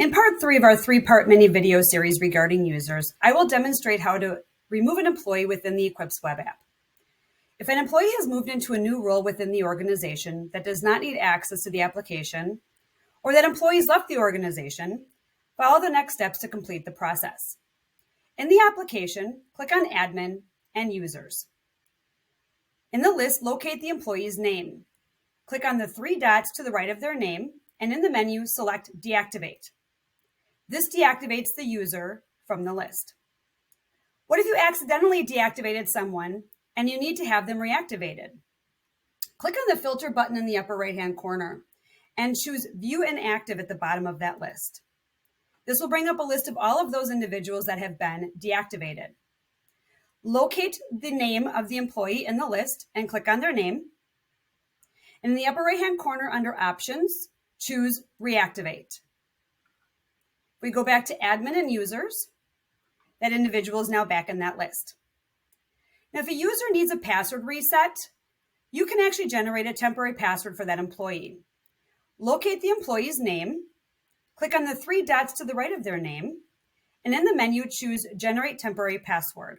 In part 3 of our 3-part mini video series regarding users, I will demonstrate how to remove an employee within the Equips web app. If an employee has moved into a new role within the organization that does not need access to the application, or that employees left the organization, follow the next steps to complete the process. In the application, click on Admin and Users. In the list, locate the employee's name. Click on the 3 dots to the right of their name, and in the menu, select Deactivate. This deactivates the user from the list. What if you accidentally deactivated someone and you need to have them reactivated? Click on the filter button in the upper right-hand corner and choose View Inactive at the bottom of that list. This will bring up a list of all of those individuals that have been deactivated. Locate the name of the employee in the list and click on their name. And in the upper right-hand corner under Options, choose Reactivate. We go back to Admin and Users. That individual is now back in that list. Now, if a user needs a password reset, you can actually generate a temporary password for that employee. Locate the employee's name, click on the 3 dots to the right of their name, and in the menu, choose Generate Temporary Password.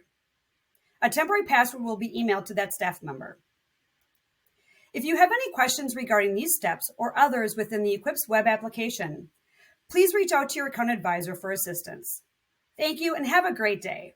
A temporary password will be emailed to that staff member. If you have any questions regarding these steps or others within the Equips web application, please reach out to your account advisor for assistance. Thank you and have a great day.